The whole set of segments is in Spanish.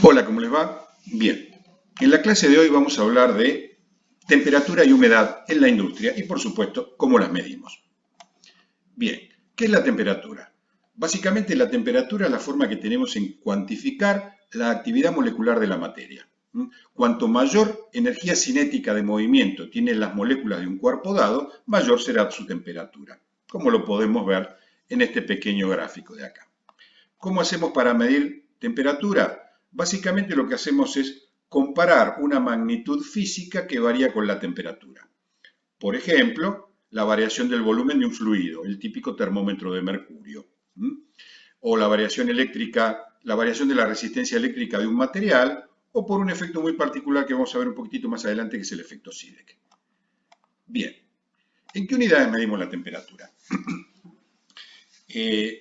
Hola, ¿cómo les va? Bien, en la clase de hoy vamos a hablar de temperatura y humedad en la industria y, por supuesto, cómo las medimos. Bien, ¿qué es la temperatura? Básicamente, la temperatura es la forma que tenemos en cuantificar la actividad molecular de la materia. Cuanto mayor energía cinética de movimiento tienen las moléculas de un cuerpo dado, mayor será su temperatura, como lo podemos ver en este pequeño gráfico de acá. ¿Cómo hacemos para medir temperatura? Básicamente lo que hacemos es comparar una magnitud física que varía con la temperatura. Por ejemplo, la variación del volumen de un fluido, el típico termómetro de mercurio. O la variación eléctrica, la variación de la resistencia eléctrica de un material, o por un efecto muy particular que vamos a ver un poquitito más adelante, que es el efecto Seebeck. Bien, ¿en qué unidades medimos la temperatura?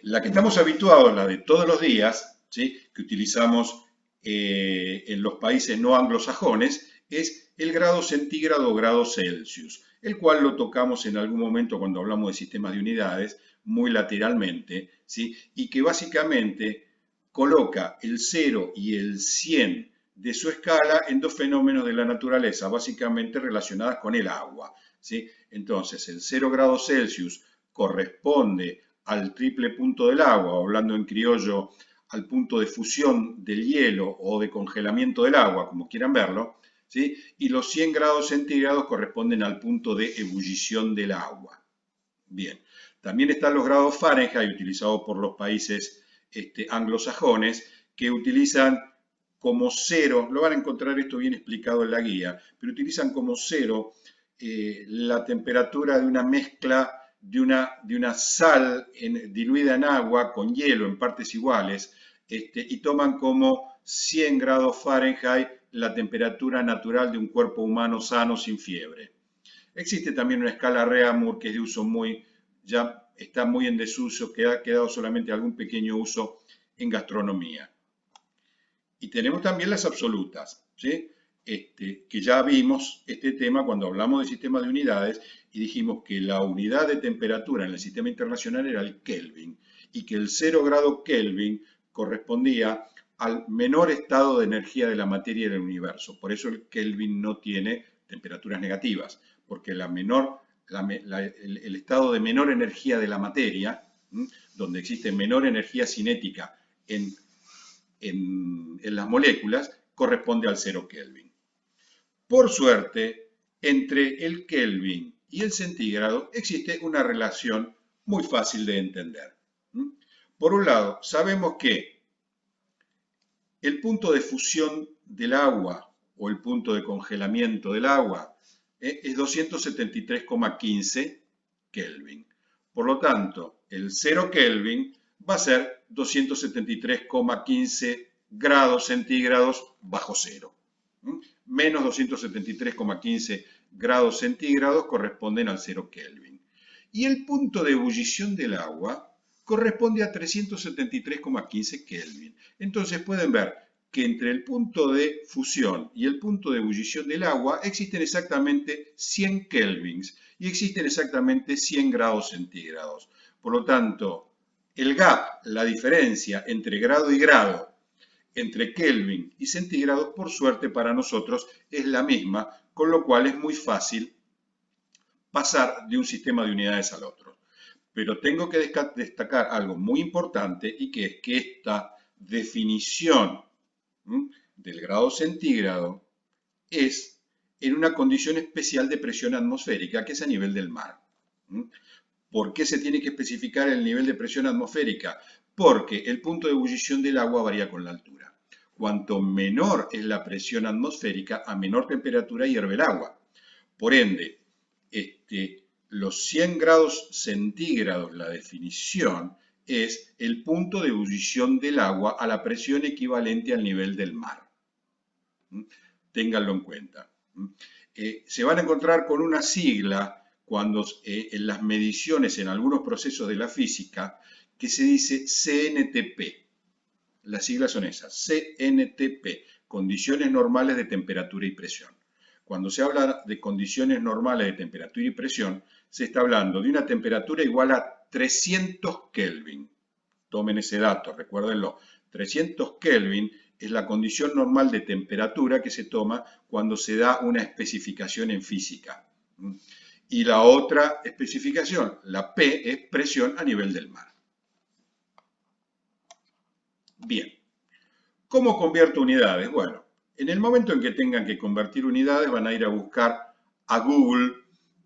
La que estamos habituados, la de todos los días, ¿sí?, que utilizamos en los países no anglosajones, es el grado centígrado o grado Celsius, el cual lo tocamos en algún momento cuando hablamos de sistemas de unidades, muy lateralmente, ¿sí?, y que básicamente coloca el 0 y el 100 de su escala en dos fenómenos de la naturaleza, básicamente relacionadas con el agua, ¿sí? Entonces, el 0 grados Celsius corresponde al triple punto del agua, o hablando en criollo, al punto de fusión del hielo o de congelamiento del agua, como quieran verlo, ¿sí? Y los 100 grados centígrados corresponden al punto de ebullición del agua. Bien, también están los grados Fahrenheit utilizados por los países anglosajones, que utilizan como cero, lo van a encontrar esto bien explicado en la guía, pero utilizan como cero la temperatura de una mezcla de una sal diluida en agua con hielo en partes iguales, y toman como 100 grados Fahrenheit la temperatura natural de un cuerpo humano sano sin fiebre. Existe también una escala Reaumur que es de uso ya está muy en desuso, que ha quedado solamente algún pequeño uso en gastronomía. Y tenemos también las absolutas, ¿sí? Que ya vimos este tema cuando hablamos de sistemas de unidades y dijimos que la unidad de temperatura en el sistema internacional era el Kelvin y que el 0 grado Kelvin correspondía al menor estado de energía de la materia del universo. Por eso el Kelvin no tiene temperaturas negativas, porque el estado de menor energía de la materia, donde existe menor energía cinética en las moléculas, corresponde al 0 Kelvin. Por suerte, entre el Kelvin y el centígrado existe una relación muy fácil de entender. Por un lado, sabemos que el punto de fusión del agua o el punto de congelamiento del agua es 273,15 Kelvin. Por lo tanto, el 0 Kelvin va a ser 273,15 grados centígrados bajo cero. Menos 273,15 grados centígrados corresponden al 0 Kelvin. Y el punto de ebullición del agua corresponde a 373,15 Kelvin. Entonces pueden ver que entre el punto de fusión y el punto de ebullición del agua existen exactamente 100 kelvins y existen exactamente 100 grados centígrados. Por lo tanto, el gap, la diferencia entre grado y grado, entre kelvin y centígrados, por suerte para nosotros, es la misma, con lo cual es muy fácil pasar de un sistema de unidades al otro. Pero tengo que destacar algo muy importante, y que es que esta definición del grado centígrado es en una condición especial de presión atmosférica, que es a nivel del mar. ¿Por qué se tiene que especificar el nivel de presión atmosférica? Porque el punto de ebullición del agua varía con la altura. Cuanto menor es la presión atmosférica, a menor temperatura hierve el agua. Por ende, los 100 grados centígrados, la definición, es el punto de ebullición del agua a la presión equivalente al nivel del mar. Ténganlo en cuenta. Se van a encontrar con una sigla cuando en las mediciones en algunos procesos de la física que se dice CNTP. Las siglas son esas, CNTP, condiciones normales de temperatura y presión. Cuando se habla de condiciones normales de temperatura y presión, se está hablando de una temperatura igual a 300 Kelvin. Tomen ese dato, recuérdenlo. 300 Kelvin es la condición normal de temperatura que se toma cuando se da una especificación en física. Y la otra especificación, la P, es presión a nivel del mar. Bien, ¿cómo convierto unidades? Bueno, en el momento en que tengan que convertir unidades van a ir a buscar a Google,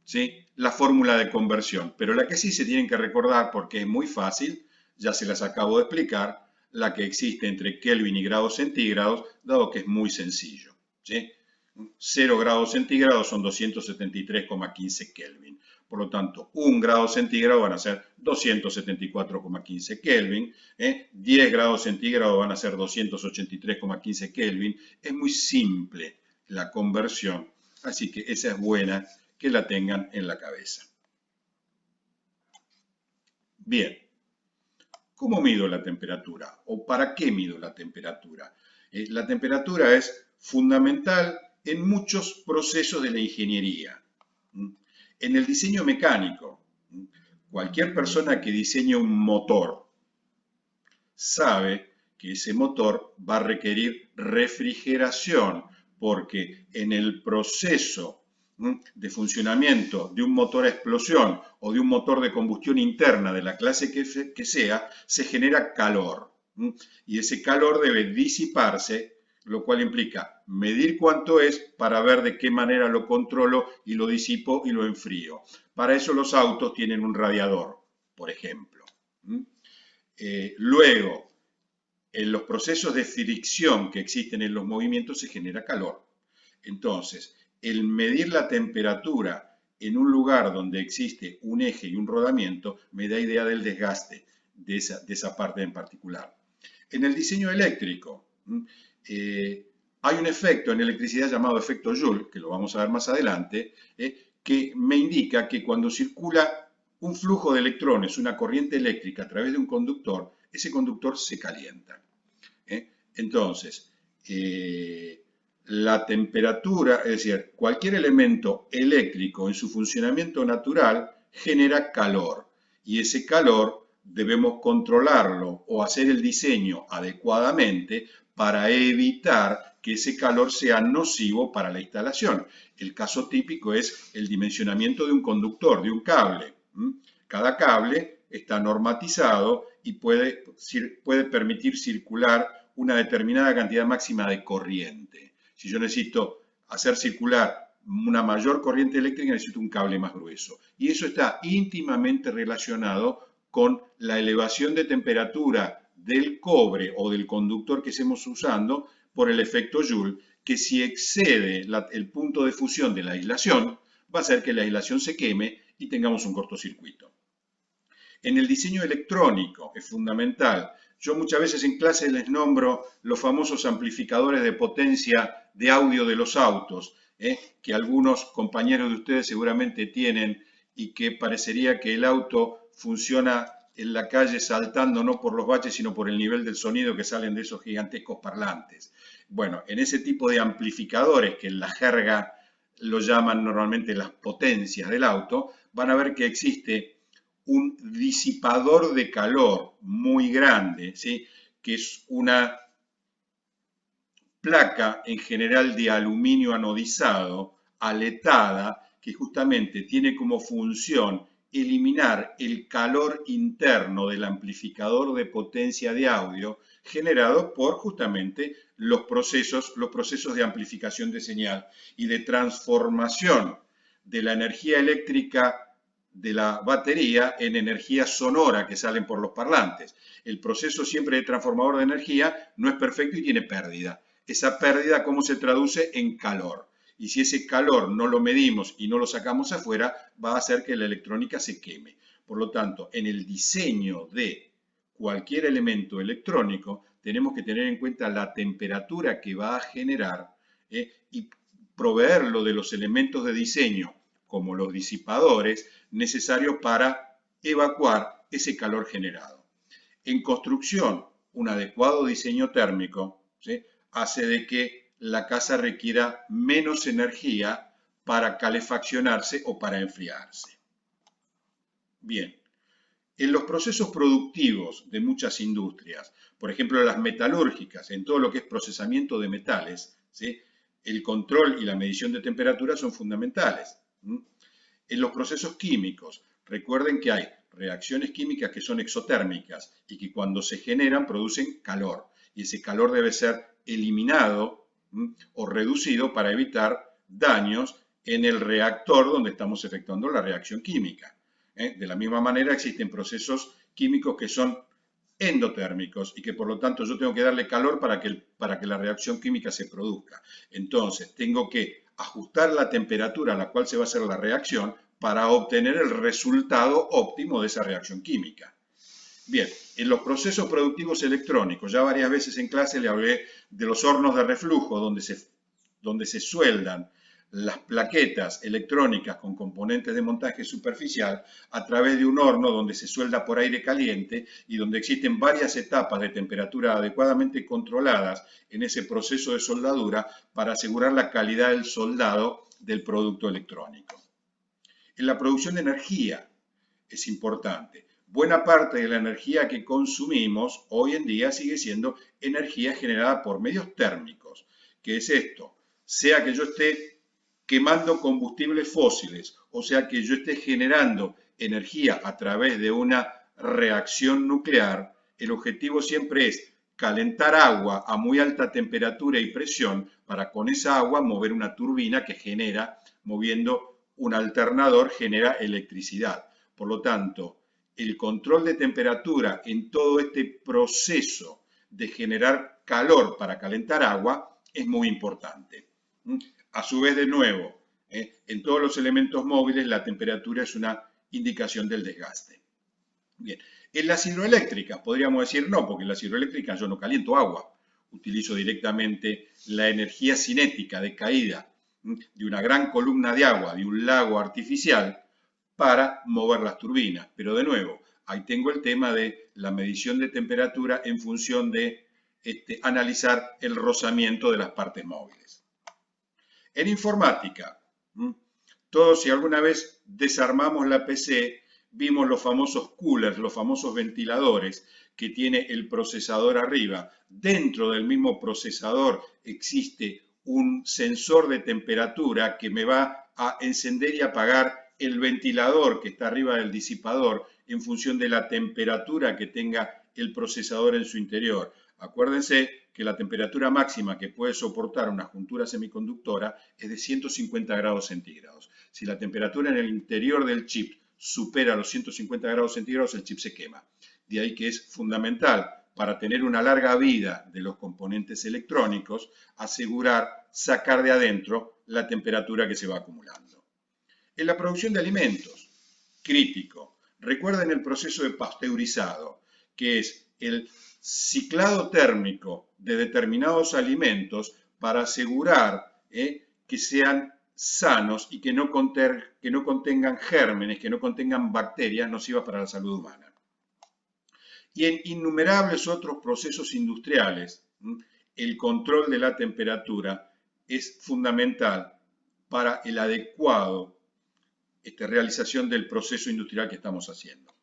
¿sí?, la fórmula de conversión, pero la que sí se tienen que recordar porque es muy fácil, ya se las acabo de explicar, la que existe entre Kelvin y grados centígrados, dado que es muy sencillo, ¿sí? 0 grados centígrados son 273,15 Kelvin. Por lo tanto, 1 grado centígrado van a ser 274,15 Kelvin. 10 grados centígrados van a ser 283,15 Kelvin. Es muy simple la conversión, así que esa es buena que la tengan en la cabeza. Bien, ¿cómo mido la temperatura? ¿O para qué mido la temperatura? La temperatura es fundamental en muchos procesos de la ingeniería. En el diseño mecánico, cualquier persona que diseñe un motor sabe que ese motor va a requerir refrigeración, porque en el proceso de funcionamiento de un motor a explosión o de un motor de combustión interna de la clase que sea, se genera calor. Y ese calor debe disiparse, lo cual implica medir cuánto es para ver de qué manera lo controlo y lo disipo y lo enfrío. Para eso los autos tienen un radiador, por ejemplo. Luego, en los procesos de fricción que existen en los movimientos se genera calor. Entonces, el medir la temperatura en un lugar donde existe un eje y un rodamiento me da idea del desgaste de esa parte en particular. En el diseño eléctrico hay un efecto en electricidad llamado efecto Joule, que lo vamos a ver más adelante, que me indica que cuando circula un flujo de electrones, una corriente eléctrica a través de un conductor, ese conductor se calienta. Entonces, la temperatura, es decir, cualquier elemento eléctrico en su funcionamiento natural genera calor y ese calor debemos controlarlo o hacer el diseño adecuadamente para evitar que ese calor sea nocivo para la instalación. El caso típico es el dimensionamiento de un conductor, de un cable. Cada cable está normatizado y puede permitir circular una determinada cantidad máxima de corriente. Si yo necesito hacer circular una mayor corriente eléctrica, necesito un cable más grueso. Y eso está íntimamente relacionado con la elevación de temperatura del cobre o del conductor que estemos usando por el efecto Joule, que si excede el punto de fusión de la aislación, va a hacer que la aislación se queme y tengamos un cortocircuito. En el diseño electrónico es fundamental. Yo muchas veces en clase les nombro los famosos amplificadores de potencia de audio de los autos, que algunos compañeros de ustedes seguramente tienen y que parecería que el auto funciona en la calle saltando no por los baches sino por el nivel del sonido que salen de esos gigantescos parlantes. Bueno, en ese tipo de amplificadores que en la jerga lo llaman normalmente las potencias del auto, van a ver que existe un disipador de calor muy grande, ¿sí?, que es una placa en general de aluminio anodizado, aletada, que justamente tiene como función eliminar el calor interno del amplificador de potencia de audio generado por justamente los procesos de amplificación de señal y de transformación de la energía eléctrica de la batería en energía sonora que salen por los parlantes. El proceso siempre de transformador de energía no es perfecto y tiene pérdida. Esa pérdida, ¿cómo se traduce? En calor. Y si ese calor no lo medimos y no lo sacamos afuera, va a hacer que la electrónica se queme. Por lo tanto, en el diseño de cualquier elemento electrónico, tenemos que tener en cuenta la temperatura que va a generar y proveerlo de los elementos de diseño como los disipadores, necesarios para evacuar ese calor generado. En construcción, un adecuado diseño térmico, ¿sí?, hace de que la casa requiera menos energía para calefaccionarse o para enfriarse. Bien, En los procesos productivos de muchas industrias, por ejemplo las metalúrgicas, en todo lo que es procesamiento de metales, ¿sí? El control y la medición de temperatura son fundamentales. En los procesos químicos, recuerden que hay reacciones químicas que son exotérmicas y que cuando se generan producen calor. Y ese calor debe ser eliminado o reducido para evitar daños en el reactor donde estamos efectuando la reacción química. De la misma manera existen procesos químicos que son endotérmicos y que por lo tanto yo tengo que darle calor para que la reacción química se produzca. Entonces tengo que ajustar la temperatura a la cual se va a hacer la reacción para obtener el resultado óptimo de esa reacción química. Bien, en los procesos productivos electrónicos, ya varias veces en clase le hablé de los hornos de reflujo donde se sueldan las plaquetas electrónicas con componentes de montaje superficial a través de un horno donde se suelda por aire caliente y donde existen varias etapas de temperatura adecuadamente controladas en ese proceso de soldadura para asegurar la calidad del soldado del producto electrónico. En la producción de energía es importante. Buena parte de la energía que consumimos hoy en día sigue siendo energía generada por medios térmicos. ¿Qué es esto? Sea que yo esté quemando combustibles fósiles, o sea que yo esté generando energía a través de una reacción nuclear, el objetivo siempre es calentar agua a muy alta temperatura y presión para con esa agua mover una turbina que genera, moviendo un alternador, genera electricidad. Por lo tanto, el control de temperatura en todo este proceso de generar calor para calentar agua es muy importante. A su vez, de nuevo, en todos los elementos móviles la temperatura es una indicación del desgaste. Bien, en las hidroeléctricas podríamos decir no, porque en las hidroeléctricas yo no caliento agua, utilizo directamente la energía cinética de caída de una gran columna de agua, de un lago artificial, para mover las turbinas. Pero de nuevo, ahí tengo el tema de la medición de temperatura en función de analizar el rozamiento de las partes móviles. En informática, todos si alguna vez desarmamos la PC, vimos los famosos coolers, los famosos ventiladores que tiene el procesador arriba. Dentro del mismo procesador existe un sensor de temperatura que me va a encender y apagar el ventilador que está arriba del disipador en función de la temperatura que tenga el procesador en su interior. Acuérdense que la temperatura máxima que puede soportar una juntura semiconductora es de 150 grados centígrados. Si la temperatura en el interior del chip supera los 150 grados centígrados, el chip se quema. De ahí que es fundamental, para tener una larga vida de los componentes electrónicos, asegurar sacar de adentro la temperatura que se va acumulando. En la producción de alimentos, crítico. Recuerden el proceso de pasteurizado, que es el ciclado térmico de determinados alimentos para asegurar que sean sanos y que no contengan gérmenes, que no contengan bacterias nocivas para la salud humana. Y en innumerables otros procesos industriales, el control de la temperatura es fundamental para el adecuado realización del proceso industrial que estamos haciendo.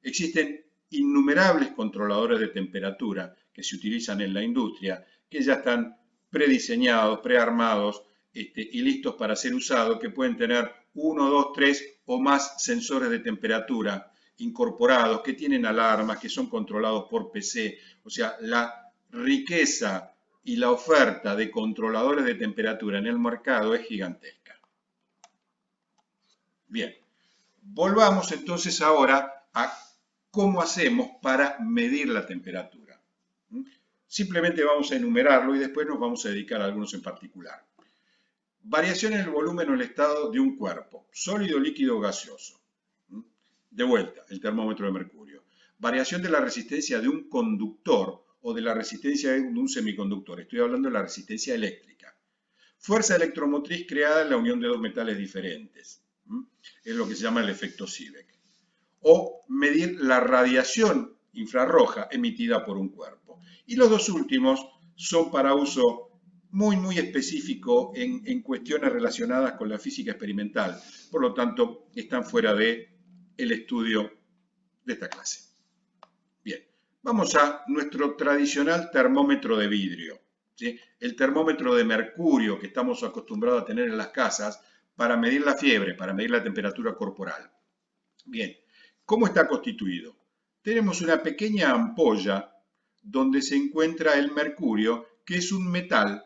Existen innumerables controladores de temperatura que se utilizan en la industria, que ya están prediseñados, prearmados y listos para ser usados, que pueden tener 1, 2, 3 o más sensores de temperatura incorporados, que tienen alarmas, que son controlados por PC. O sea, la riqueza y la oferta de controladores de temperatura en el mercado es gigantesca. Bien, volvamos entonces ahora a cómo hacemos para medir la temperatura. Simplemente vamos a enumerarlo y después nos vamos a dedicar a algunos en particular. Variación en el volumen o el estado de un cuerpo, sólido, líquido o gaseoso. De vuelta, el termómetro de mercurio. Variación de la resistencia de un conductor o de la resistencia de un semiconductor. Estoy hablando de la resistencia eléctrica. Fuerza electromotriz creada en la unión de dos metales diferentes. Es lo que se llama el efecto Seebeck. O medir la radiación infrarroja emitida por un cuerpo. Y los dos últimos son para uso muy específico en cuestiones relacionadas con la física experimental. Por lo tanto, están fuera del estudio de esta clase. Bien, vamos a nuestro tradicional termómetro de vidrio, ¿sí? El termómetro de mercurio que estamos acostumbrados a tener en las casas para medir la fiebre, para medir la temperatura corporal. Bien, ¿cómo está constituido? Tenemos una pequeña ampolla donde se encuentra el mercurio, que es un metal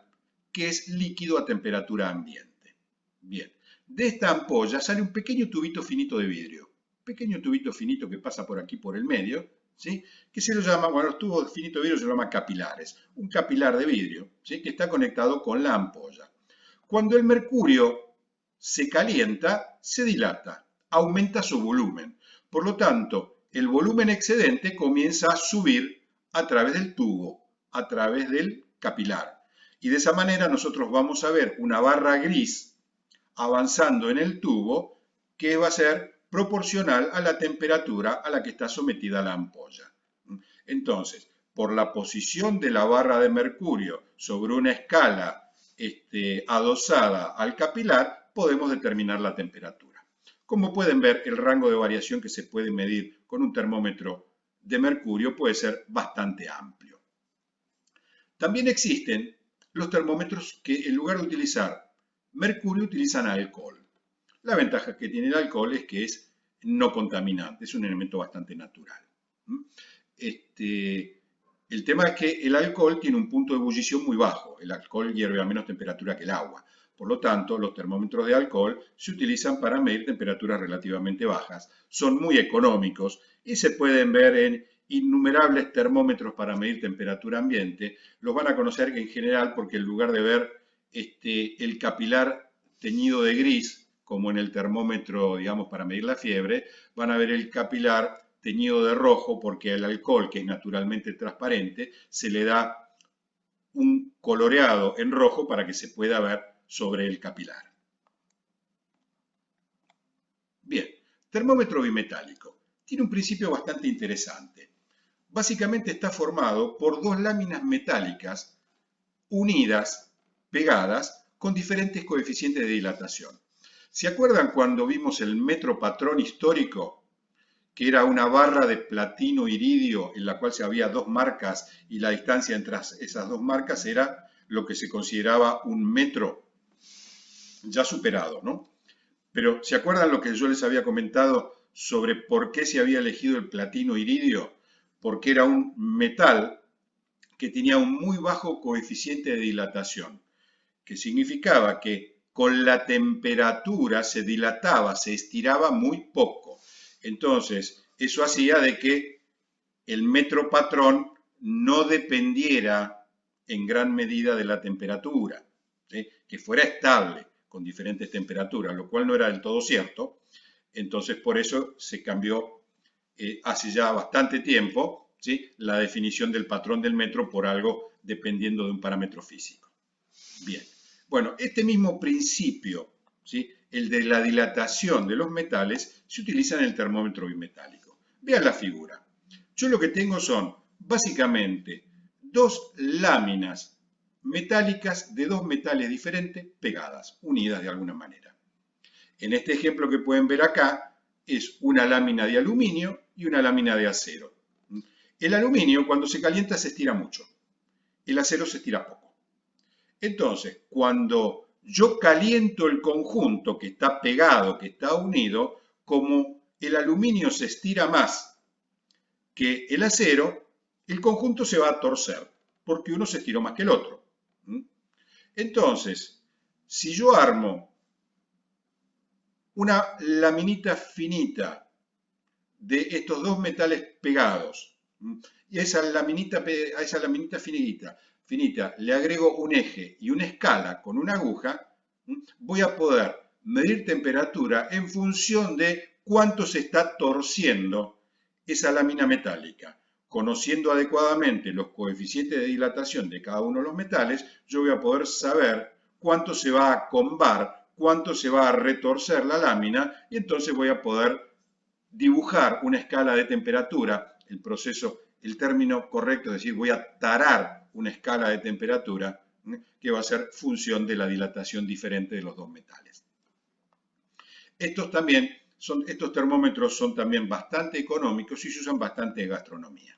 que es líquido a temperatura ambiente. Bien, de esta ampolla sale un pequeño tubito finito de vidrio, pequeño tubito finito que pasa por aquí por el medio, ¿sí? Que se lo llama, bueno, los tubos finitos de vidrio se lo llaman capilares, un capilar de vidrio, ¿sí? Que está conectado con la ampolla. Cuando el mercurio se calienta, se dilata, aumenta su volumen. Por lo tanto, el volumen excedente comienza a subir a través del tubo, a través del capilar. Y de esa manera nosotros vamos a ver una barra gris avanzando en el tubo que va a ser proporcional a la temperatura a la que está sometida la ampolla. Entonces, por la posición de la barra de mercurio sobre una escala adosada al capilar, podemos determinar la temperatura. Como pueden ver, el rango de variación que se puede medir con un termómetro de mercurio puede ser bastante amplio. También existen los termómetros que en lugar de utilizar mercurio utilizan alcohol. La ventaja que tiene el alcohol es que es no contaminante, es un elemento bastante natural. El tema es que el alcohol tiene un punto de ebullición muy bajo. El alcohol hierve a menos temperatura que el agua. Por lo tanto, los termómetros de alcohol se utilizan para medir temperaturas relativamente bajas. Son muy económicos y se pueden ver en innumerables termómetros para medir temperatura ambiente. Los van a conocer en general porque en lugar de ver el capilar teñido de gris, como en el termómetro, digamos, para medir la fiebre, van a ver el capilar teñido de rojo porque al alcohol, que es naturalmente transparente, se le da un coloreado en rojo para que se pueda ver sobre el capilar. Bien, termómetro bimetálico. Tiene un principio bastante interesante. Básicamente está formado por dos láminas metálicas unidas, pegadas, con diferentes coeficientes de dilatación. ¿Se acuerdan cuando vimos el metro patrón histórico? Que era una barra de platino iridio en la cual se había dos marcas y la distancia entre esas dos marcas era lo que se consideraba un metro ya superado, ¿no? Pero ¿se acuerdan lo que yo les había comentado sobre por qué se había elegido el platino iridio? Porque era un metal que tenía un muy bajo coeficiente de dilatación, que significaba que con la temperatura se dilataba, se estiraba muy poco. Entonces, eso hacía de que el metro patrón no dependiera en gran medida de la temperatura, ¿sí? Que fuera estable con diferentes temperaturas, lo cual no era del todo cierto. Entonces, por eso se cambió hace ya bastante tiempo, ¿sí? La definición del patrón del metro por algo dependiendo de un parámetro físico. Bien, bueno, este mismo principio, ¿sí? El de la dilatación de los metales, se utiliza en el termómetro bimetálico. Vean la figura. Yo lo que tengo son básicamente dos láminas metálicas de dos metales diferentes pegadas, unidas de alguna manera. En este ejemplo que pueden ver acá es una lámina de aluminio y una lámina de acero. El aluminio cuando se calienta se estira mucho, el acero se estira poco. Entonces, cuando yo caliento el conjunto que está pegado, que está unido, como el aluminio se estira más que el acero, el conjunto se va a torcer, porque uno se estiró más que el otro. Entonces, si yo armo una laminita finita de estos dos metales pegados, y a esa laminita finita le agrego un eje y una escala con una aguja, voy a poder medir temperatura en función de cuánto se está torciendo esa lámina metálica. Conociendo adecuadamente los coeficientes de dilatación de cada uno de los metales, yo voy a poder saber cuánto se va a combar, cuánto se va a retorcer la lámina, y entonces voy a poder dibujar una escala de temperatura, el término correcto es decir, voy a tarar una escala de temperatura que va a ser función de la dilatación diferente de los dos metales. Estos también Estos termómetros son también bastante económicos y se usan bastante en gastronomía.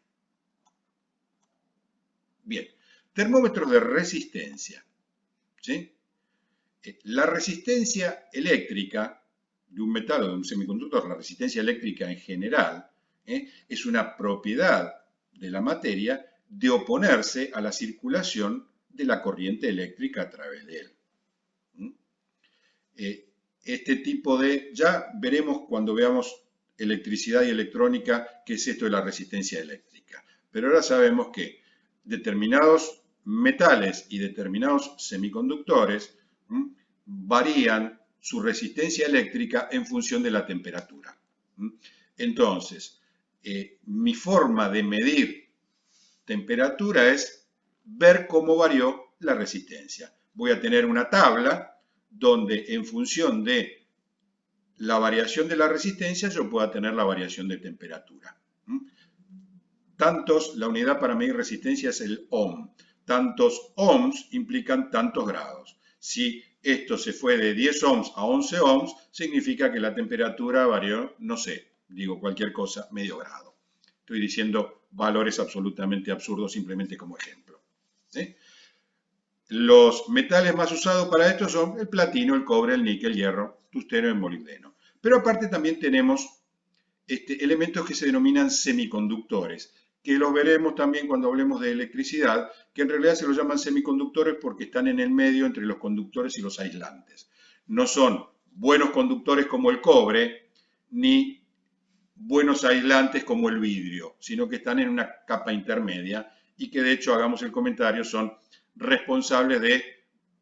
Bien, termómetros de resistencia. ¿Sí? La resistencia eléctrica de un metal o de un semiconductor, la resistencia eléctrica en general, es una propiedad de la materia de oponerse a la circulación de la corriente eléctrica a través de él. Este tipo de, ya veremos cuando veamos electricidad y electrónica qué es esto de la resistencia eléctrica. Pero ahora sabemos que determinados metales y determinados semiconductores varían su resistencia eléctrica en función de la temperatura. Entonces, mi forma de medir temperatura es ver cómo varió la resistencia. Voy a tener una tabla donde en función de la variación de la resistencia yo pueda tener la variación de temperatura. La unidad para medir resistencia es el ohm. Tantos ohms implican tantos grados. Si esto se fue de 10 ohms a 11 ohms, significa que la temperatura varió, no sé, digo cualquier cosa, medio grado. Estoy diciendo valores absolutamente absurdos simplemente como ejemplo. ¿Sí? Los metales más usados para esto son el platino, el cobre, el níquel, el hierro, tungsteno y el molibdeno. Pero aparte también tenemos elementos que se denominan semiconductores, que los veremos también cuando hablemos de electricidad, que en realidad se los llaman semiconductores porque están en el medio entre los conductores y los aislantes. No son buenos conductores como el cobre, ni buenos aislantes como el vidrio, sino que están en una capa intermedia y que de hecho, hagamos el comentario, son responsables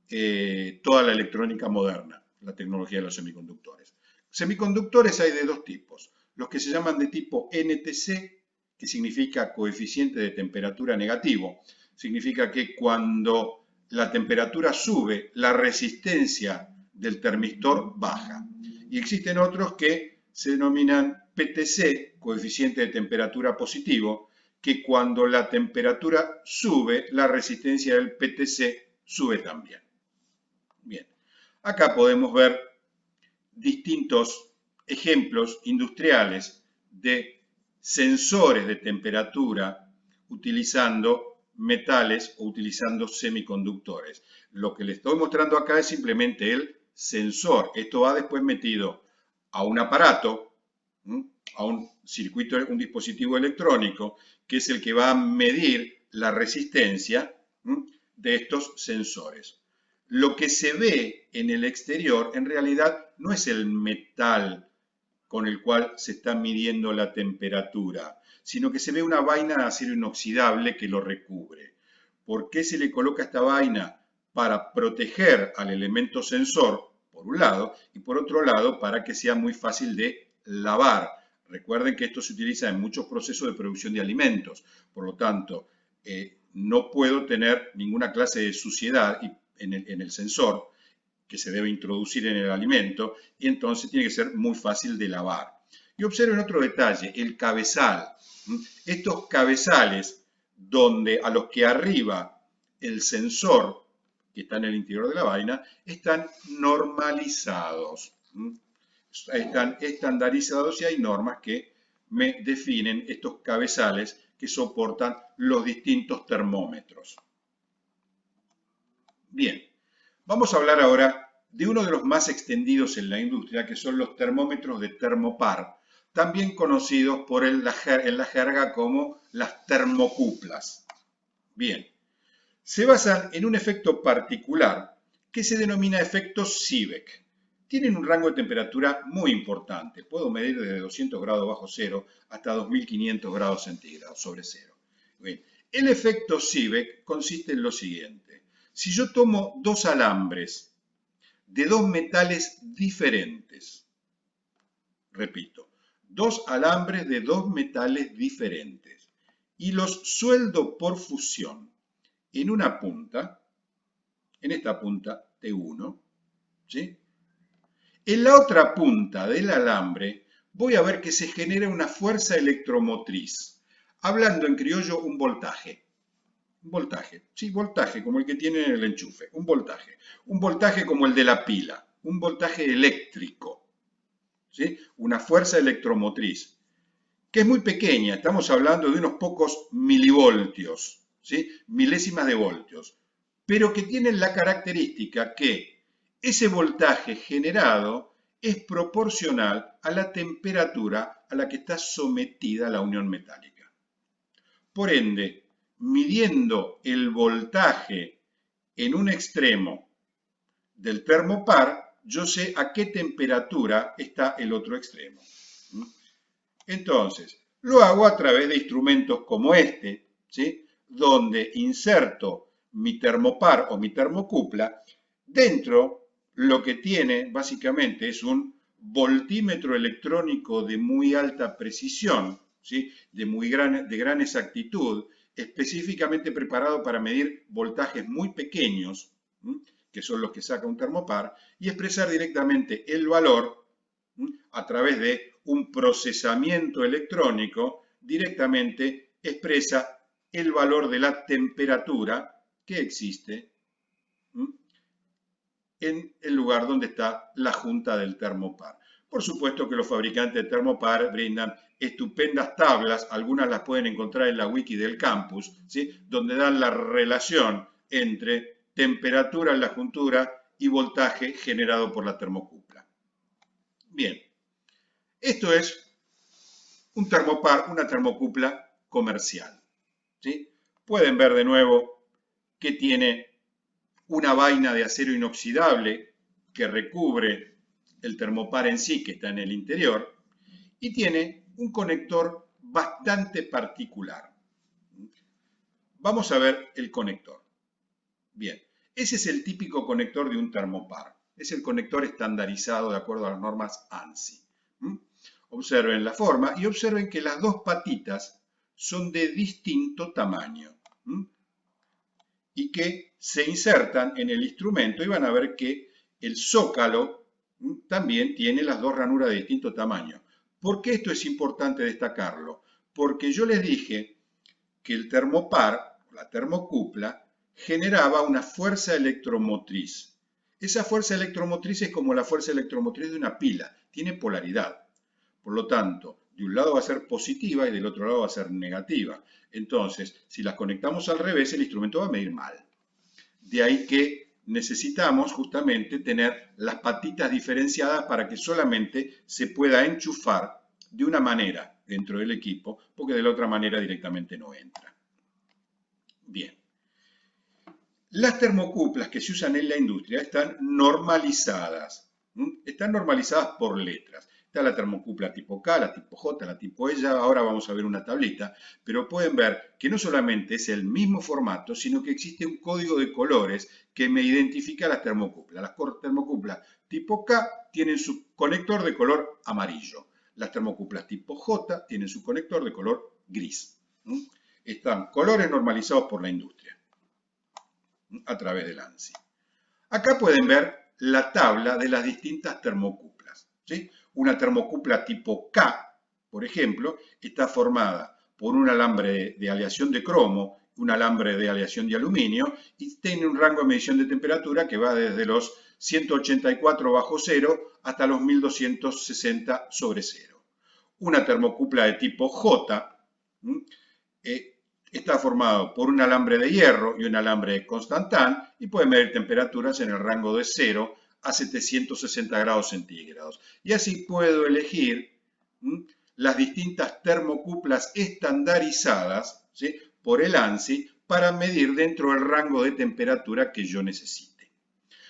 de toda la electrónica moderna, la tecnología de los semiconductores. Semiconductores hay de dos tipos, los que se llaman de tipo NTC, que significa coeficiente de temperatura negativo, significa que cuando la temperatura sube, la resistencia del termistor baja. Y existen otros que se denominan PTC, coeficiente de temperatura positivo, que cuando la temperatura sube, la resistencia del PTC sube también. Bien, acá podemos ver distintos ejemplos industriales de sensores de temperatura utilizando metales o utilizando semiconductores. Lo que les estoy mostrando acá es simplemente el sensor. Esto va después metido a un aparato, a un circuito, un dispositivo electrónico, que es el que va a medir la resistencia de estos sensores. Lo que se ve en el exterior en realidad no es el metal con el cual se está midiendo la temperatura, sino que se ve una vaina de acero inoxidable que lo recubre. ¿Por qué se le coloca esta vaina? Para proteger al elemento sensor, por un lado, y por otro lado, para que sea muy fácil de lavar. Recuerden que esto se utiliza en muchos procesos de producción de alimentos, por lo tanto, no puedo tener ninguna clase de suciedad en el sensor, que se debe introducir en el alimento, y entonces tiene que ser muy fácil de lavar. Y observen otro detalle, el cabezal. Estos cabezales, a los que arriba el sensor, que está en el interior de la vaina, están normalizados. Están estandarizados y hay normas que me definen estos cabezales que soportan los distintos termómetros. Bien. Vamos a hablar ahora de uno de los más extendidos en la industria, que son los termómetros de termopar, también conocidos en la jerga como las termocuplas. Bien, se basan en un efecto particular que se denomina efecto Seebeck. Tienen un rango de temperatura muy importante, puedo medir desde 200 grados bajo cero hasta 2500 grados centígrados sobre cero. Bien, el efecto Seebeck consiste en lo siguiente. Si yo tomo dos alambres de dos metales diferentes, repito, dos alambres de dos metales diferentes, y los sueldo por fusión en una punta, en esta punta T1, ¿sí? En la otra punta del alambre voy a ver que se genera una fuerza electromotriz, hablando en criollo un voltaje. Voltaje, sí, voltaje como el que tiene en el enchufe, un voltaje como el de la pila, un voltaje eléctrico, ¿sí? Una fuerza electromotriz, que es muy pequeña, estamos hablando de unos pocos milivoltios, ¿sí? Milésimas de voltios, pero que tienen la característica que ese voltaje generado es proporcional a la temperatura a la que está sometida la unión metálica. Por ende, midiendo el voltaje en un extremo del termopar, yo sé a qué temperatura está el otro extremo. Entonces, lo hago a través de instrumentos como este, ¿sí? Donde inserto mi termopar o mi termocupla. Dentro, lo que tiene básicamente es un voltímetro electrónico de muy alta precisión, ¿sí? De gran exactitud, específicamente preparado para medir voltajes muy pequeños, ¿sí? Que son los que saca un termopar, y expresar directamente el valor, ¿sí? A través de un procesamiento electrónico, directamente expresa el valor de la temperatura que existe, ¿sí? En el lugar donde está la junta del termopar. Por supuesto que los fabricantes de termopar brindan estupendas tablas, algunas las pueden encontrar en la wiki del campus, ¿sí? Donde dan la relación entre temperatura en la juntura y voltaje generado por la termocupla. Bien, esto es un termopar, una termocupla comercial, ¿sí? Pueden ver de nuevo que tiene una vaina de acero inoxidable que recubre el termopar en sí, que está en el interior, y tiene un conector bastante particular. Vamos a ver el conector. Bien, ese es el típico conector de un termopar. Es el conector estandarizado de acuerdo a las normas ANSI. Observen la forma y observen que las dos patitas son de distinto tamaño y que se insertan en el instrumento, y van a ver que el zócalo también tiene las dos ranuras de distinto tamaño. ¿Por qué esto es importante destacarlo? Porque yo les dije que el termopar, la termocupla, generaba una fuerza electromotriz. Esa fuerza electromotriz es como la fuerza electromotriz de una pila, tiene polaridad. Por lo tanto, de un lado va a ser positiva y del otro lado va a ser negativa. Entonces, si las conectamos al revés, el instrumento va a medir mal. De ahí que necesitamos justamente tener las patitas diferenciadas para que solamente se pueda enchufar de una manera dentro del equipo, porque de la otra manera directamente no entra. Bien. Las termocuplas que se usan en la industria están normalizadas. Están normalizadas por letras. Está la termocupla tipo K, la tipo J, la tipo E, ahora vamos a ver una tablita, pero pueden ver que no solamente es el mismo formato, sino que existe un código de colores que me identifica las termocuplas. Las termocuplas tipo K tienen su conector de color amarillo. Las termocuplas tipo J tienen su conector de color gris. Están colores normalizados por la industria a través del ANSI. Acá pueden ver la tabla de las distintas termocuplas, ¿sí? Una termocupla tipo K, por ejemplo, está formada por un alambre de aleación de cromo, un alambre de aleación de aluminio, y tiene un rango de medición de temperatura que va desde los 184 bajo cero hasta los 1260 sobre cero. Una termocupla de tipo J está formado por un alambre de hierro y un alambre de Constantan y puede medir temperaturas en el rango de 0 a 760 grados centígrados. Y así puedo elegir las distintas termocuplas estandarizadas, ¿sí? Por el ANSI para medir dentro del rango de temperatura que yo necesite.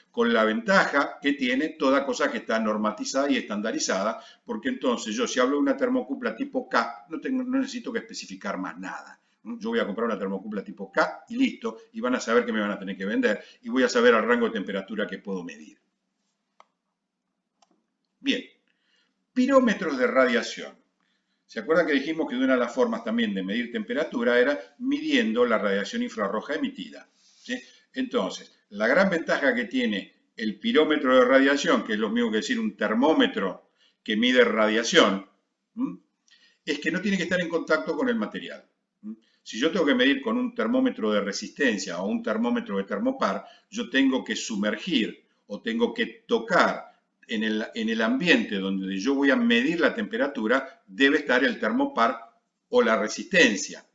Con la ventaja que tiene toda cosa que está normatizada y estandarizada, porque entonces yo si hablo de una termocupla tipo K, no necesito que especificar más nada. Yo voy a comprar una termocupla tipo K y listo, y van a saber que me van a tener que vender, y voy a saber el rango de temperatura que puedo medir. Bien, pirómetros de radiación. ¿Se acuerdan que dijimos que una de las formas también de medir temperatura era midiendo la radiación infrarroja emitida? ¿Sí? Entonces, la gran ventaja que tiene el pirómetro de radiación, que es lo mismo que decir un termómetro que mide radiación, es que no tiene que estar en contacto con el material. Si yo tengo que medir con un termómetro de resistencia o un termómetro de termopar, yo tengo que sumergir o tengo que tocar en el ambiente donde yo voy a medir la temperatura, debe estar el termopar o la resistencia.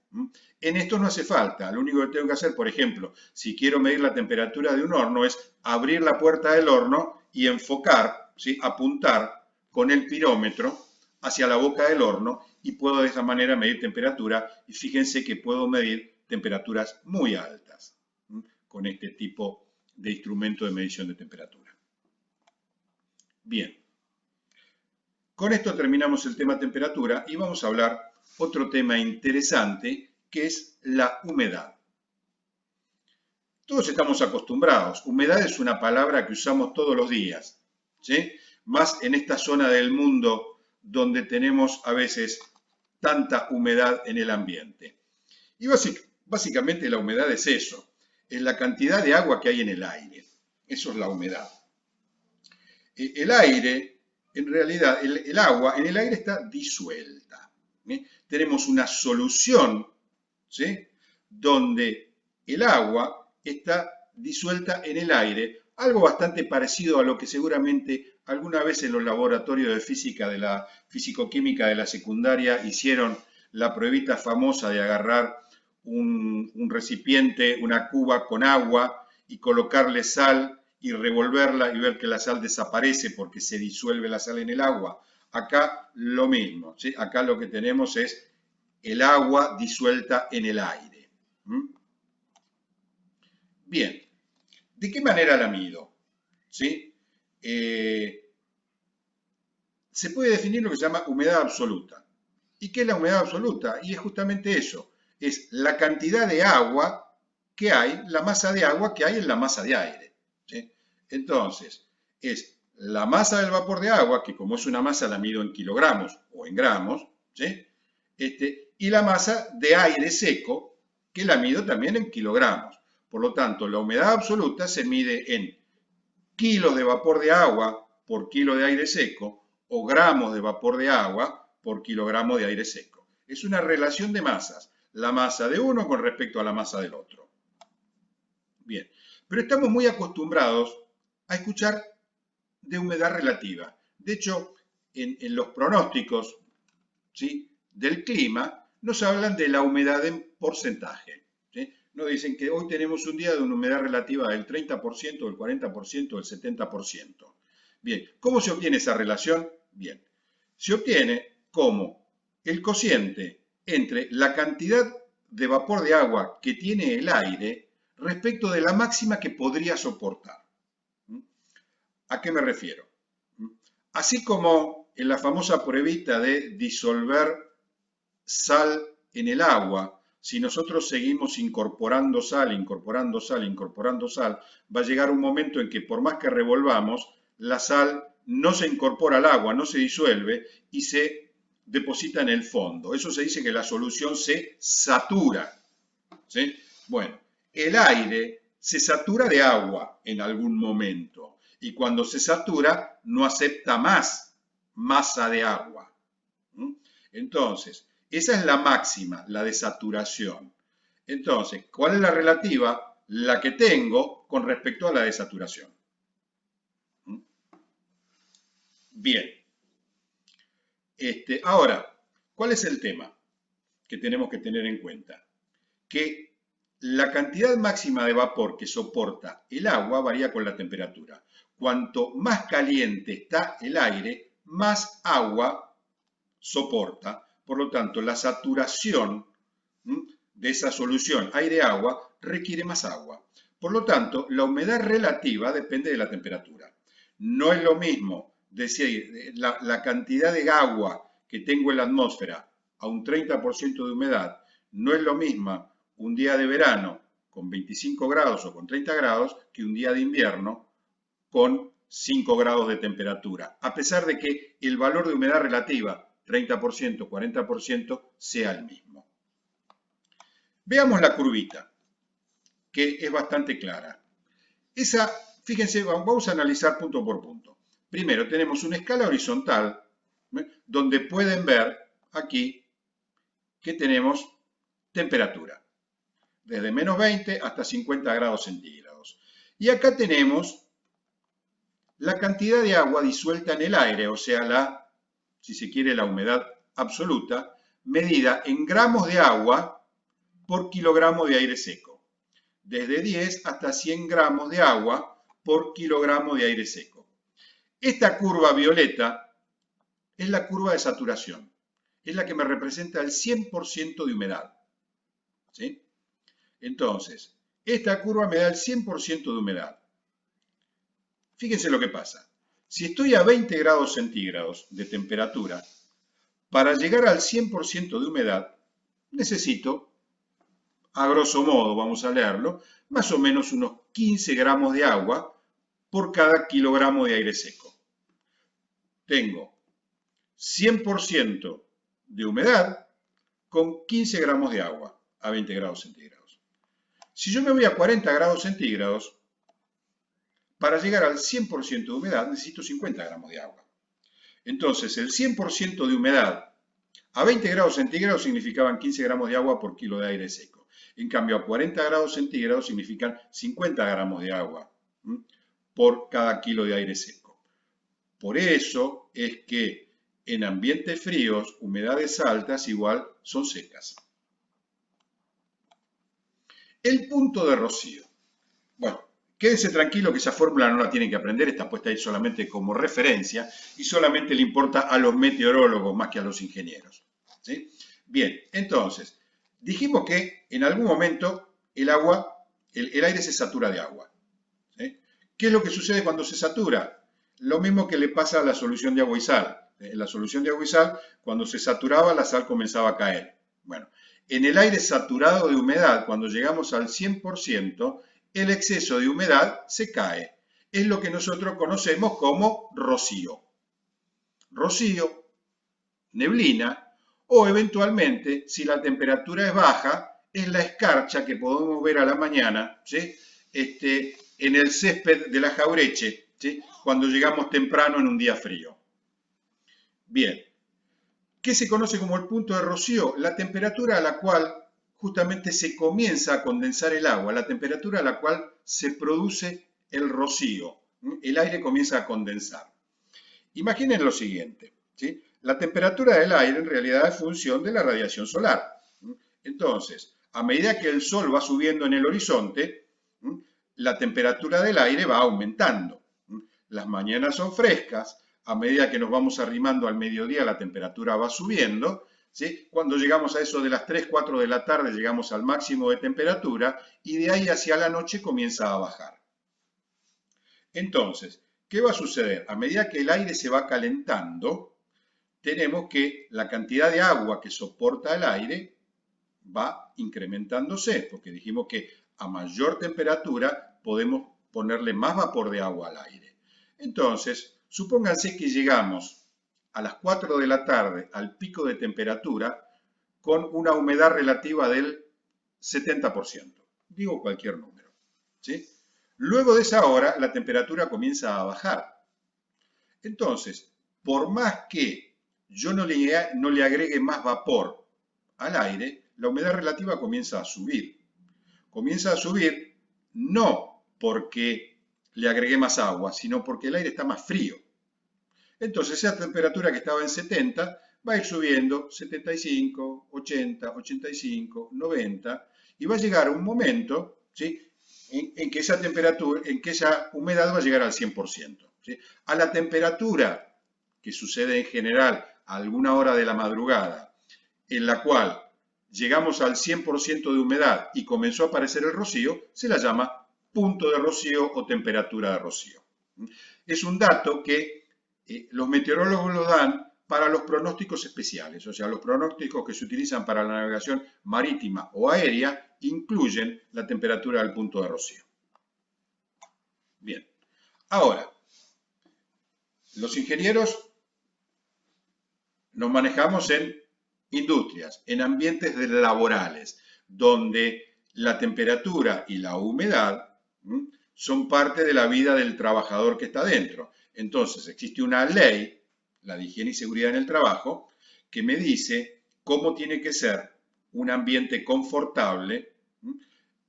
En esto no hace falta. Lo único que tengo que hacer, por ejemplo, si quiero medir la temperatura de un horno, es abrir la puerta del horno y enfocar, ¿sí? Apuntar con el pirómetro hacia la boca del horno y puedo de esa manera medir temperatura. Y fíjense que puedo medir temperaturas muy altas con este tipo de instrumento de medición de temperatura. Bien, con esto terminamos el tema temperatura y vamos a hablar otro tema interesante que es la humedad. Todos estamos acostumbrados. Humedad es una palabra que usamos todos los días, ¿sí? Más en esta zona del mundo donde tenemos a veces tanta humedad en el ambiente. Y básicamente la humedad es eso, es la cantidad de agua que hay en el aire. Eso es la humedad. El aire, en realidad, el agua en el aire está disuelta. Tenemos una solución, ¿sí? Donde el agua está disuelta en el aire, algo bastante parecido a lo que seguramente alguna vez en los laboratorios de física de la fisicoquímica de la secundaria hicieron la pruebita famosa de agarrar un recipiente, una cuba con agua y colocarle sal y revolverla y ver que la sal desaparece porque se disuelve la sal en el agua. Acá lo mismo, ¿sí? Acá lo que tenemos es el agua disuelta en el aire. Bien, ¿de qué manera la mido? ¿Sí? Se puede definir lo que se llama humedad absoluta. ¿Y qué es la humedad absoluta? Y es justamente eso, es la cantidad de agua que hay, la masa de agua que hay en la masa de aire. ¿Sí? Entonces, es la masa del vapor de agua, que como es una masa la mido en kilogramos o en gramos, ¿sí? Y la masa de aire seco, que la mido también en kilogramos. Por lo tanto, la humedad absoluta se mide en kilos de vapor de agua por kilo de aire seco o gramos de vapor de agua por kilogramo de aire seco. Es una relación de masas, la masa de uno con respecto a la masa del otro. Bien, pero estamos muy acostumbrados a escuchar de humedad relativa. De hecho, en los pronósticos, ¿sí?, del clima, nos hablan de la humedad en porcentaje. ¿Sí? Nos dicen que hoy tenemos un día de una humedad relativa del 30%, del 40%, del 70%. Bien, ¿cómo se obtiene esa relación? Bien, se obtiene como el cociente entre la cantidad de vapor de agua que tiene el aire respecto de la máxima que podría soportar. ¿A qué me refiero? Así como en la famosa pruebita de disolver sal en el agua, si nosotros seguimos incorporando sal, incorporando sal, incorporando sal, va a llegar un momento en que por más que revolvamos, la sal no se incorpora al agua, no se disuelve y se deposita en el fondo. Eso se dice que la solución se satura. ¿Sí? Bueno, el aire se satura de agua en algún momento y cuando se satura no acepta más masa de agua. Entonces, esa es la máxima, la de saturación. Entonces, ¿cuál es la relativa? La que tengo con respecto a la de saturación. Bien. Ahora, ¿cuál es el tema que tenemos que tener en cuenta? Que la cantidad máxima de vapor que soporta el agua varía con la temperatura. Cuanto más caliente está el aire, más agua soporta. Por lo tanto, la saturación de esa solución aire-agua requiere más agua. Por lo tanto, la humedad relativa depende de la temperatura. No es lo mismo decir la cantidad de agua que tengo en la atmósfera a un 30% de humedad, no es lo mismo un día de verano con 25 grados o con 30 grados que un día de invierno con 5 grados de temperatura, a pesar de que el valor de humedad relativa 30%, 40% sea el mismo. Veamos la curvita, que es bastante clara. Fíjense, vamos a analizar punto por punto. Primero, tenemos una escala horizontal, donde pueden ver aquí que tenemos temperatura, desde menos 20 hasta 50 grados centígrados. Y acá tenemos la cantidad de agua disuelta en el aire, o sea, si se quiere, la humedad absoluta, medida en gramos de agua por kilogramo de aire seco. Desde 10 hasta 100 gramos de agua por kilogramo de aire seco. Esta curva violeta es la curva de saturación. Es la que me representa el 100% de humedad. ¿Sí? Entonces, esta curva me da el 100% de humedad. Fíjense lo que pasa. Si estoy a 20 grados centígrados de temperatura, para llegar al 100% de humedad, necesito, a grosso modo, vamos a leerlo, más o menos unos 15 gramos de agua por cada kilogramo de aire seco. Tengo 100% de humedad con 15 gramos de agua a 20 grados centígrados. Si yo me voy a 40 grados centígrados, para llegar al 100% de humedad necesito 50 gramos de agua. Entonces, el 100% de humedad a 20 grados centígrados significaban 15 gramos de agua por kilo de aire seco. En cambio, a 40 grados centígrados significan 50 gramos de agua por cada kilo de aire seco. Por eso es que en ambientes fríos, humedades altas igual son secas. El punto de rocío. Bueno, quédense tranquilo que esa fórmula no la tienen que aprender, está puesta ahí solamente como referencia y solamente le importa a los meteorólogos más que a los ingenieros. ¿Sí? Bien, entonces, dijimos que en algún momento el aire se satura de agua. ¿Sí? ¿Qué es lo que sucede cuando se satura? Lo mismo que le pasa a la solución de agua y sal. En la solución de agua y sal, cuando se saturaba, la sal comenzaba a caer. Bueno, en el aire saturado de humedad, cuando llegamos al 100%, el exceso de humedad se cae. Es lo que nosotros conocemos como rocío. Rocío, neblina, o eventualmente, si la temperatura es baja, es la escarcha que podemos ver a la mañana, ¿sí? En el césped de la Jaureche, ¿sí? Cuando llegamos temprano en un día frío. Bien, ¿qué se conoce como el punto de rocío? La temperatura a la cual justamente se comienza a condensar el agua, la temperatura a la cual se produce el rocío. El aire comienza a condensar. Imaginen lo siguiente, ¿sí? La temperatura del aire en realidad es función de la radiación solar. Entonces, a medida que el sol va subiendo en el horizonte, la temperatura del aire va aumentando. Las mañanas son frescas, a medida que nos vamos arrimando al mediodía la temperatura va subiendo, ¿sí? Cuando llegamos a eso de las 3, 4 de la tarde llegamos al máximo de temperatura y de ahí hacia la noche comienza a bajar. Entonces, ¿qué va a suceder? A medida que el aire se va calentando, tenemos que la cantidad de agua que soporta el aire va incrementándose, porque dijimos que a mayor temperatura podemos ponerle más vapor de agua al aire. Entonces, supónganse que llegamos a las 4 de la tarde al pico de temperatura con una humedad relativa del 70%. Digo cualquier número. ¿Sí? Luego de esa hora, la temperatura comienza a bajar. Entonces, por más que yo no le agregue más vapor al aire, la humedad relativa comienza a subir. Comienza a subir no porque le agregué más agua, sino porque el aire está más frío. Entonces esa temperatura que estaba en 70 va a ir subiendo 75, 80, 85, 90 y va a llegar un momento, ¿sí?, en que esa temperatura, en que esa humedad va a llegar al 100%. ¿Sí? A la temperatura que sucede en general a alguna hora de la madrugada, en la cual llegamos al 100% de humedad y comenzó a aparecer el rocío, se la llama punto de rocío o temperatura de rocío. Es un dato que los meteorólogos lo dan para los pronósticos especiales, o sea, los pronósticos que se utilizan para la navegación marítima o aérea incluyen la temperatura del punto de rocío. Bien, ahora, los ingenieros nos manejamos en industrias, en ambientes laborales, donde la temperatura y la humedad son parte de la vida del trabajador que está dentro. Entonces, existe una ley, la de higiene y seguridad en el trabajo, que me dice cómo tiene que ser un ambiente confortable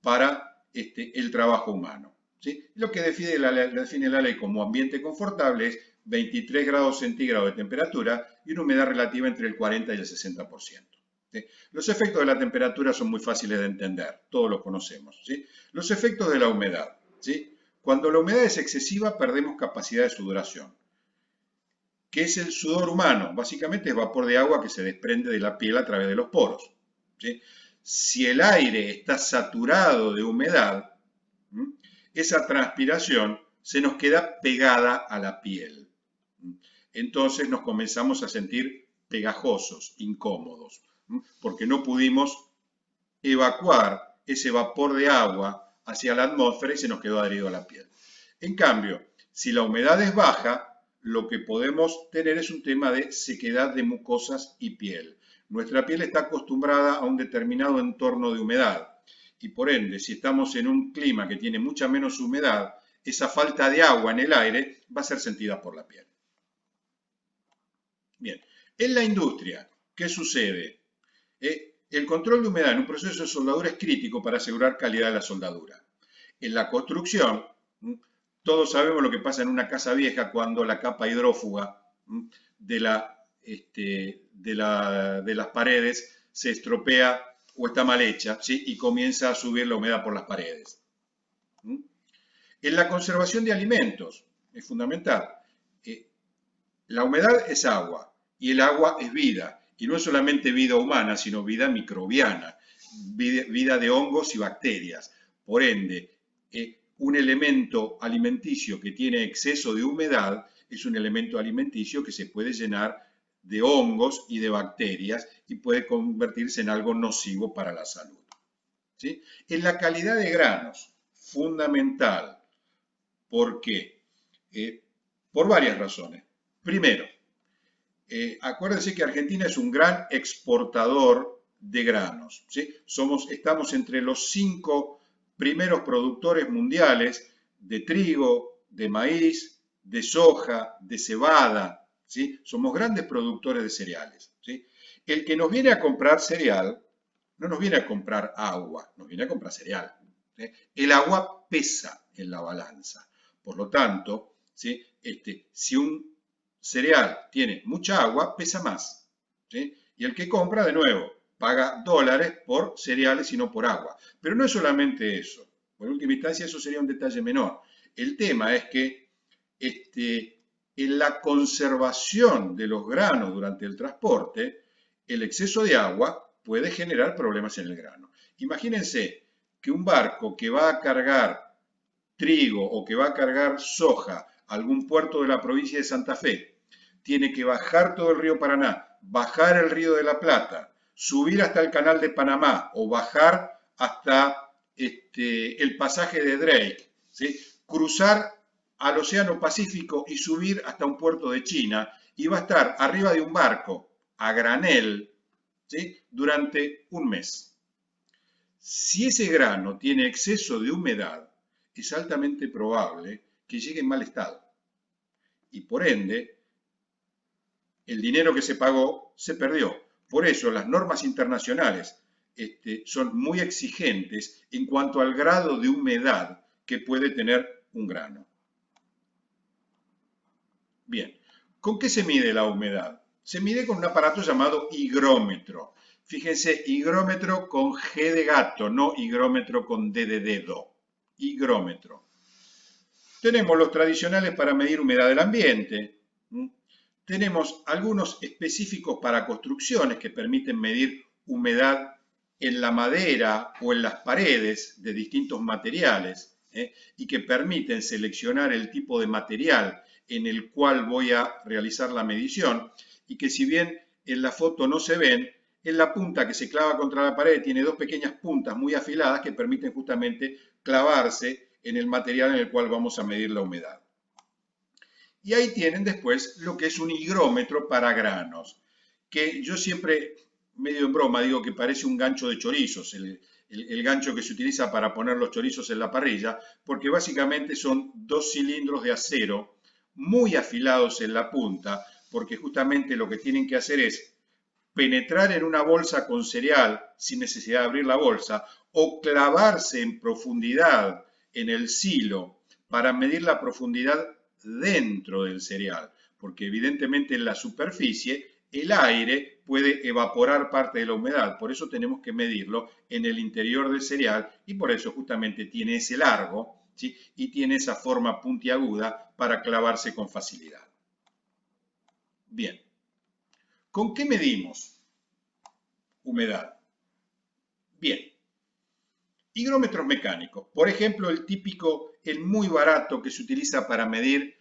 para el trabajo humano. ¿sí? Lo que define la ley como ambiente confortable es 23 grados centígrados de temperatura y una humedad relativa entre el 40 y el 60%. ¿Sí? Los efectos de la temperatura son muy fáciles de entender, todos los conocemos. ¿Sí? Los efectos de la humedad. ¿Sí? Cuando la humedad es excesiva, perdemos capacidad de sudoración. ¿Qué es el sudor humano? Básicamente es vapor de agua que se desprende de la piel a través de los poros. ¿Sí? Si el aire está saturado de humedad, esa transpiración se nos queda pegada a la piel. Entonces nos comenzamos a sentir pegajosos, incómodos, porque no pudimos evacuar ese vapor de agua hacia la atmósfera y se nos quedó adherido a la piel. En cambio, si la humedad es baja, lo que podemos tener es un tema de sequedad de mucosas y piel. Nuestra piel está acostumbrada a un determinado entorno de humedad y por ende, si estamos en un clima que tiene mucha menos humedad, esa falta de agua en el aire va a ser sentida por la piel. Bien, en la industria, ¿qué sucede? El control de humedad en un proceso de soldadura es crítico para asegurar calidad de la soldadura. En la construcción, todos sabemos lo que pasa en una casa vieja cuando la capa hidrófuga de las paredes se estropea o está mal hecha, ¿sí? Y comienza a subir la humedad por las paredes. En la conservación de alimentos es fundamental. La humedad es agua y el agua es vida. Y no es solamente vida humana, sino vida microbiana, vida de hongos y bacterias. Por ende, un elemento alimenticio que tiene exceso de humedad es un elemento alimenticio que se puede llenar de hongos y de bacterias y puede convertirse en algo nocivo para la salud. ¿Sí? En la calidad de granos, fundamental. ¿Por qué? Por varias razones. Primero, acuérdense que Argentina es un gran exportador de granos. ¿Sí? Estamos entre los 5 primeros productores mundiales de trigo, de maíz, de soja, de cebada. ¿Sí? Somos grandes productores de cereales. ¿Sí? El que nos viene a comprar cereal no nos viene a comprar agua, nos viene a comprar cereal. ¿Sí? El agua pesa en la balanza. Por lo tanto, ¿sí? Si un cereal tiene mucha agua, pesa más. ¿Sí? Y el que compra, de nuevo, paga dólares por cereales y no por agua. Pero no es solamente eso. Por última instancia, eso sería un detalle menor. El tema es que en la conservación de los granos durante el transporte, el exceso de agua puede generar problemas en el grano. Imagínense que un barco que va a cargar trigo o que va a cargar soja a algún puerto de la provincia de Santa Fe, tiene que bajar todo el río Paraná, bajar el río de la Plata, subir hasta el canal de Panamá o bajar hasta el pasaje de Drake, ¿sí? Cruzar al Océano Pacífico y subir hasta un puerto de China y va a estar arriba de un barco a granel, ¿sí? Durante un mes. Si ese grano tiene exceso de humedad, es altamente probable que llegue en mal estado. Y por ende, el dinero que se pagó se perdió. Por eso las normas internacionales son muy exigentes en cuanto al grado de humedad que puede tener un grano. Bien, ¿con qué se mide la humedad? Se mide con un aparato llamado higrómetro. Fíjense, higrómetro con G de gato, no higrómetro con D de dedo. Higrómetro. Tenemos los tradicionales para medir humedad del ambiente. Tenemos algunos específicos para construcciones que permiten medir humedad en la madera o en las paredes de distintos materiales y que permiten seleccionar el tipo de material en el cual voy a realizar la medición y que si bien en la foto no se ven, en la punta que se clava contra la pared tiene dos pequeñas puntas muy afiladas que permiten justamente clavarse en el material en el cual vamos a medir la humedad. Y ahí tienen después lo que es un higrómetro para granos, que yo siempre, medio en broma, digo que parece un gancho de chorizos, el gancho que se utiliza para poner los chorizos en la parrilla, porque básicamente son dos cilindros de acero muy afilados en la punta, porque justamente lo que tienen que hacer es penetrar en una bolsa con cereal sin necesidad de abrir la bolsa o clavarse en profundidad en el silo para medir la profundidad dentro del cereal, porque evidentemente en la superficie el aire puede evaporar parte de la humedad, por eso tenemos que medirlo en el interior del cereal y por eso justamente tiene ese largo, ¿sí? Y tiene esa forma puntiaguda para clavarse con facilidad. Bien, ¿con qué medimos humedad? Bien, higrómetros mecánicos, por ejemplo el típico, el muy barato que se utiliza para medir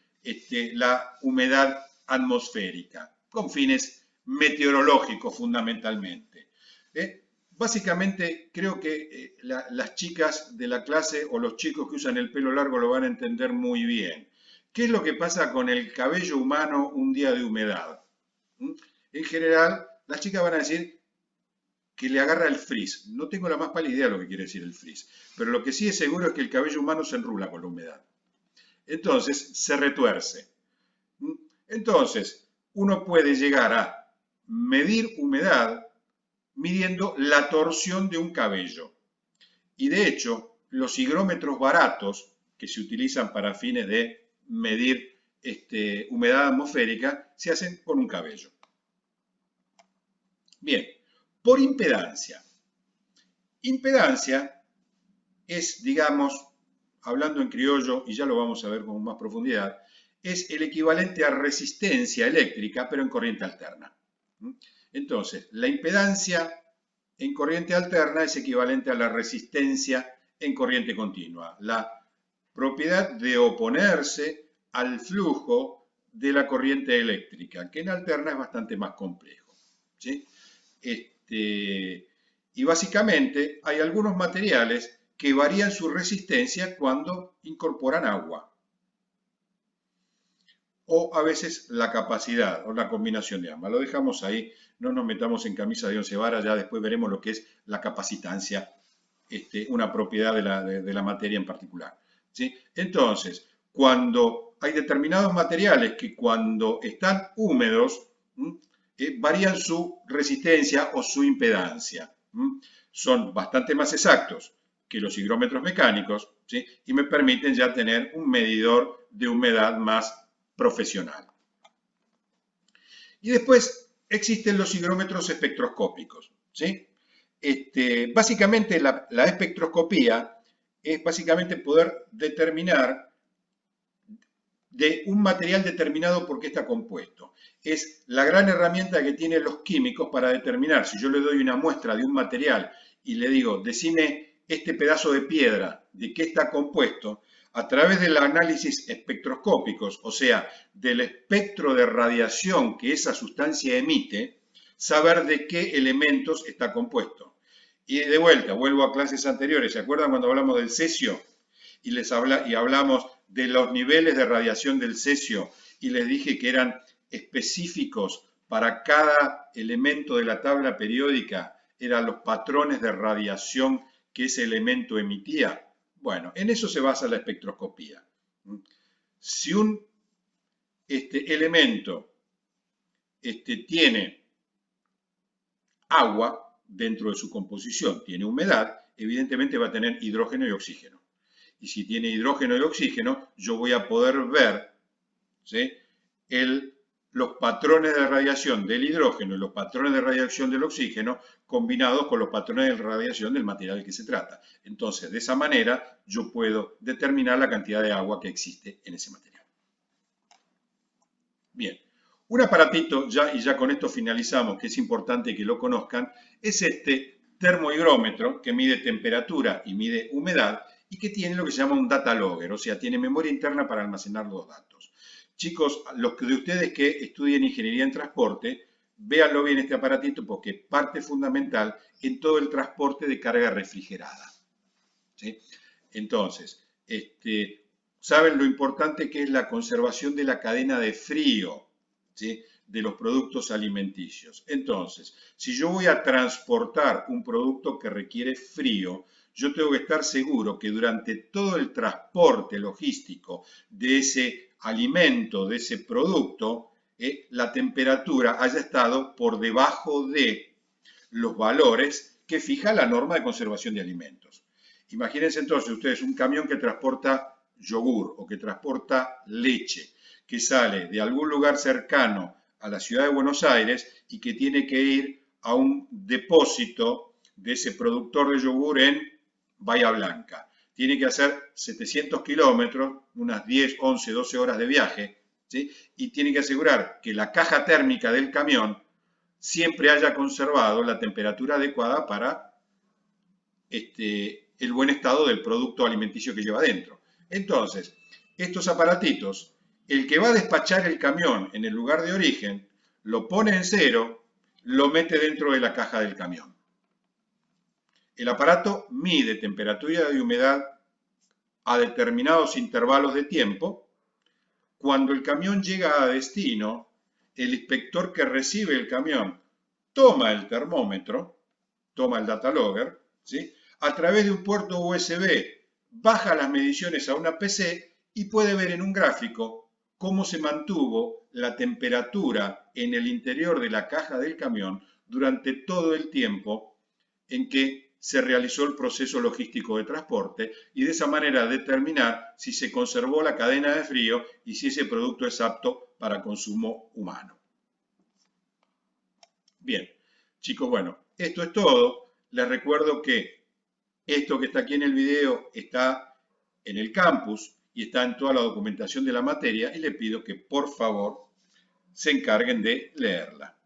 la humedad atmosférica, con fines meteorológicos fundamentalmente. Básicamente creo que las chicas de la clase o los chicos que usan el pelo largo lo van a entender muy bien. ¿Qué es lo que pasa con el cabello humano un día de humedad? En general, las chicas van a decir que le agarra el frizz. No tengo la más pálida idea de lo que quiere decir el frizz, pero lo que sí es seguro es que el cabello humano se enrula con la humedad. Entonces, se retuerce. Entonces, uno puede llegar a medir humedad midiendo la torsión de un cabello. Y de hecho, los higrómetros baratos que se utilizan para fines de medir humedad atmosférica se hacen con un cabello. Bien, por impedancia. Impedancia es, digamos, hablando en criollo, y ya lo vamos a ver con más profundidad, es el equivalente a resistencia eléctrica, pero en corriente alterna. Entonces, la impedancia en corriente alterna es equivalente a la resistencia en corriente continua. La propiedad de oponerse al flujo de la corriente eléctrica, que en alterna es bastante más complejo, ¿sí? Y básicamente hay algunos materiales que varían su resistencia cuando incorporan agua. O a veces la capacidad o la combinación de ambas. Lo dejamos ahí, no nos metamos en camisa de once varas, ya después veremos lo que es la capacitancia, una propiedad de la materia en particular, ¿sí? Entonces, cuando hay determinados materiales que cuando están húmedos, varían su resistencia o su impedancia. Son bastante más exactos que los higrómetros mecánicos, ¿sí? Y me permiten ya tener un medidor de humedad más profesional. Y después existen los higrómetros espectroscópicos, ¿sí? Básicamente la espectroscopía es básicamente poder determinar de un material determinado por qué está compuesto. Es la gran herramienta que tienen los químicos para determinar. Si yo le doy una muestra de un material y le digo, decime este pedazo de piedra, de qué está compuesto, a través del análisis espectroscópicos, o sea, del espectro de radiación que esa sustancia emite, saber de qué elementos está compuesto. Y de vuelta, vuelvo a clases anteriores, ¿se acuerdan cuando hablamos del cesio? Y hablamos de los niveles de radiación del cesio y les dije que eran específicos para cada elemento de la tabla periódica, eran los patrones de radiación que ese elemento emitía. Bueno, en eso se basa la espectroscopía. Si un elemento tiene agua dentro de su composición, tiene humedad, evidentemente va a tener hidrógeno y oxígeno. Y si tiene hidrógeno y oxígeno, yo voy a poder ver, ¿sí?, los patrones de radiación del hidrógeno y los patrones de radiación del oxígeno combinados con los patrones de radiación del material del que se trata. Entonces, de esa manera, yo puedo determinar la cantidad de agua que existe en ese material. Bien, un aparatito, y ya con esto finalizamos, que es importante que lo conozcan, es este termohigrómetro que mide temperatura y mide humedad y que tiene lo que se llama un data logger, o sea, tiene memoria interna para almacenar los datos. Chicos, los de ustedes que estudien ingeniería en transporte, véanlo bien este aparatito porque es parte fundamental en todo el transporte de carga refrigerada, ¿sí? Entonces, saben lo importante que es la conservación de la cadena de frío, ¿sí?, de los productos alimenticios. Entonces, si yo voy a transportar un producto que requiere frío, yo tengo que estar seguro que durante todo el transporte logístico de ese alimento, de ese producto, la temperatura haya estado por debajo de los valores que fija la norma de conservación de alimentos. Imagínense entonces ustedes un camión que transporta yogur o que transporta leche, que sale de algún lugar cercano a la ciudad de Buenos Aires y que tiene que ir a un depósito de ese productor de yogur en Bahía Blanca. Tiene que hacer 700 kilómetros, unas 10, 11, 12 horas de viaje, ¿sí? Y tiene que asegurar que la caja térmica del camión siempre haya conservado la temperatura adecuada para el buen estado del producto alimenticio que lleva dentro. Entonces, estos aparatitos, el que va a despachar el camión en el lugar de origen, lo pone en cero, lo mete dentro de la caja del camión. El aparato mide temperatura y humedad a determinados intervalos de tiempo. Cuando el camión llega a destino, el inspector que recibe el camión toma el termómetro, toma el data logger, ¿sí? A través de un puerto USB baja las mediciones a una PC y puede ver en un gráfico cómo se mantuvo la temperatura en el interior de la caja del camión durante todo el tiempo en que se realizó el proceso logístico de transporte y de esa manera determinar si se conservó la cadena de frío y si ese producto es apto para consumo humano. Bien, chicos, bueno, esto es todo. Les recuerdo que esto que está aquí en el video está en el campus y está en toda la documentación de la materia y le pido que por favor se encarguen de leerla.